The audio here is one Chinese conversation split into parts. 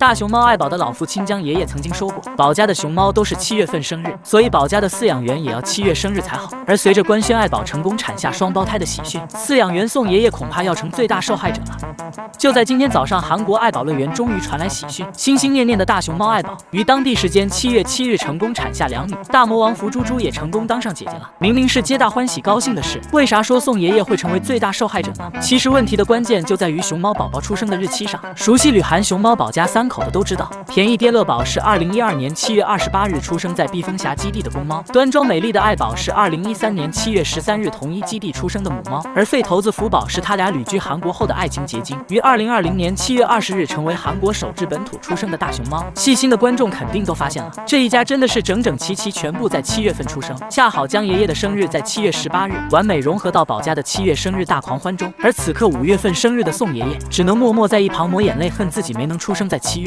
大熊猫爱宝的老父亲江爷爷曾经说过，宝家的熊猫都是7月份生日，所以宝家的饲养员也要7月生日才好。而随着官宣爱宝成功产下双胞胎的喜讯，饲养员宋爷爷恐怕要成最大受害者了。就在今天早上，韩国爱宝乐园终于传来喜讯，心心念念的大熊猫爱宝于当地时间7月7日成功产下2女，大魔王福猪猪也成功当上姐姐了。明明是皆大欢喜高兴的事，为啥说宋爷爷会成为最大受害者呢？其实问题的关键就在于熊猫宝宝出生的日期上。熟悉旅韩熊猫宝家3口的都知道，便宜爹乐宝是2012年7月28日出生在避风峡基地的公猫，端庄美丽的爱宝是2013年7月13日同一基地出生的母猫，而废头子福宝是他俩旅居韩国后的爱情结晶，于2020年7月20日成为韩国首只本土出生的大熊猫。细心的观众肯定都发现了，这一家真的是整整齐齐全部在7月份出生，恰好江爷爷的生日在7月18日，完美融合到宝家的7月生日大狂欢中。而此刻5月份生日的宋爷爷只能默默在一旁抹眼泪，恨自己没能出生在7月。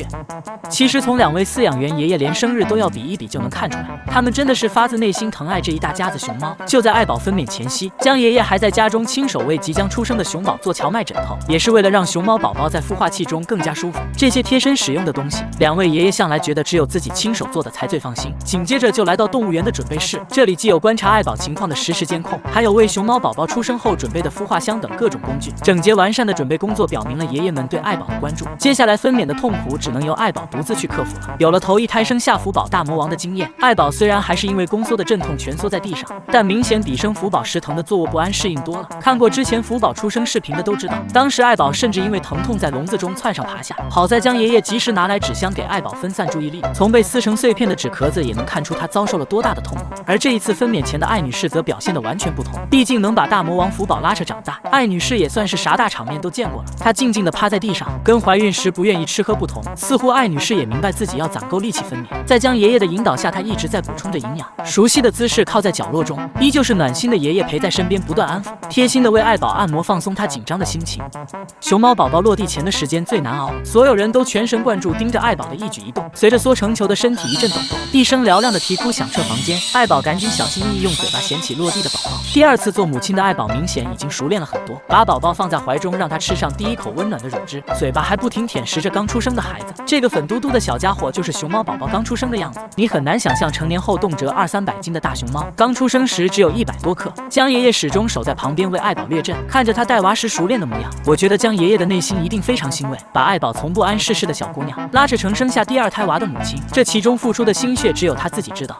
其实从2位饲养员爷爷连生日都要比一比就能看出来，他们真的是发自内心疼爱这一大家子熊猫。就在爱宝分娩前夕，江爷爷还在家中亲手为即将出生的熊宝做荞麦枕头，也是为了让熊猫宝宝在孵化器中更加舒服。这些贴身使用的东西，2位爷爷向来觉得只有自己亲手做的才最放心。紧接着就来到动物园的准备室，这里既有观察爱宝情况的实时监控，还有为熊猫宝宝出生后准备的孵化箱等各种工具。整洁完善的准备工作表明了爷爷们对爱宝的关注。接下来分娩的痛苦只能由爱宝独自去克服了。有了头一胎生下福宝大魔王的经验，爱宝虽然还是因为宫缩的阵痛蜷缩在地上，但明显比生福宝时疼的坐卧不安适应多了。看过之前福宝出生视频的都知道，当时爱宝甚至因为疼痛在笼子中窜上爬下，好在江爷爷及时拿来纸箱给爱宝分散注意力，从被撕成碎片的纸壳子也能看出他遭受了多大的痛苦。而这一次分娩前的艾女士则表现得完全不同，毕竟能把大魔王福宝拉扯长大，艾女士也算是啥大场面都见过了。她静静地趴在地上，跟怀孕时不愿意吃喝不同，似乎艾女士也明白自己要攒够力气分娩。在江爷爷的引导下，她一直在补充着营养，熟悉的姿势靠在角落中，依旧是暖心的爷爷陪在身边不断安抚，贴心的为爱宝按摩放松她紧张的心情。熊猫宝宝落地前的时间最难熬，所有人都全神贯注盯着爱宝的一举一动。随着缩成球的身体一阵抖动，一声嘹亮的啼哭响彻房间，爱宝赶紧小心翼翼用嘴巴衔起落地的宝宝。第2次做母亲的爱宝明显已经熟练了很多，把宝宝放在怀中，让他吃上第1口温暖的乳汁，嘴巴还不停舔食着刚出生的孩子。这个粉嘟嘟的小家伙就是熊猫宝宝刚出生的样子，你很难想象成年后动辄200-300斤的大熊猫刚出生时只有100多克。江爷爷始终守在旁边为爱宝略阵，看着他带娃时熟练的模样，我觉得江爷爷的内心一定非常欣慰，把爱宝从不谙世事的小姑娘拉扯成生下第2胎娃的母亲，这其中付出的心血只有他自己知道。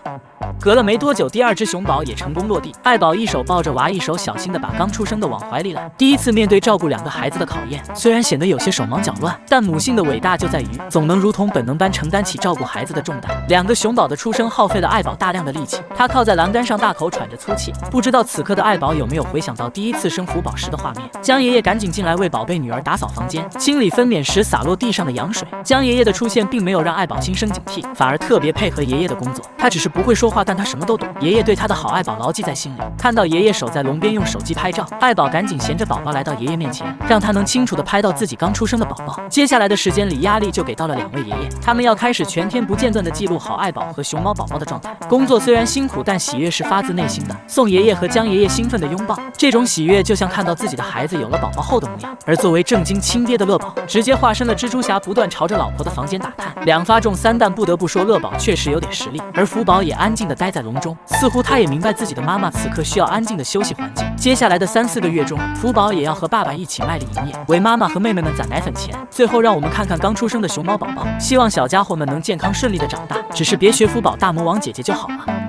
隔了没多久，第2只熊宝也成功落地，爱宝一手抱着娃，一手小心地把刚出生的往怀里揽。第1次面对照顾2个孩子的考验，虽然显得有些手忙脚乱，但母性的伟大就在于总能如同本能般承担起照顾孩子的重担。2个熊宝的出生耗费了爱宝大量的力气，他靠在栏杆上大口喘着粗气，不知道此刻的爱宝有没有回想到第1次生福宝时的画面。江爷爷赶紧进来为宝贝女儿打扫房间，清理分娩时洒落地上的羊水。江爷爷的出现并没有让爱宝心生警惕，反而特别配合爷爷的工作。他只是不会说话，但他什么都懂。爷爷对他的好，爱宝牢记在心里。看到爷爷守在笼边用手机拍照，爱宝赶紧衔着宝宝来到爷爷面前，让他能清楚地拍到自己刚出生的宝宝。接下来的时间里，压力就给到了2位爷爷，他们要开始全天不间断地记录好爱宝和熊猫宝宝的状态。工作虽然辛苦，但喜悦是发自内心的。宋爷爷和江爷爷兴奋地拥抱，这种喜悦就像看到自己的孩子有了宝宝后的模样。而作为正经亲爹的乐宝，直接化身了蜘蛛侠，不断朝着老婆的房间打探，2发中3弹。不得不说，乐宝确实有点实力。而福宝也安静地待在笼中，似乎他也明白自己的妈妈此刻需要安静的休息环境。接下来的3-4个月中，福宝也要和爸爸一起卖力营业，为妈妈和妹妹们攒奶粉钱。最后让我们看看刚出生的熊猫宝宝，希望小家伙们能健康顺利的长大，只是别学福宝大魔王姐姐就好了。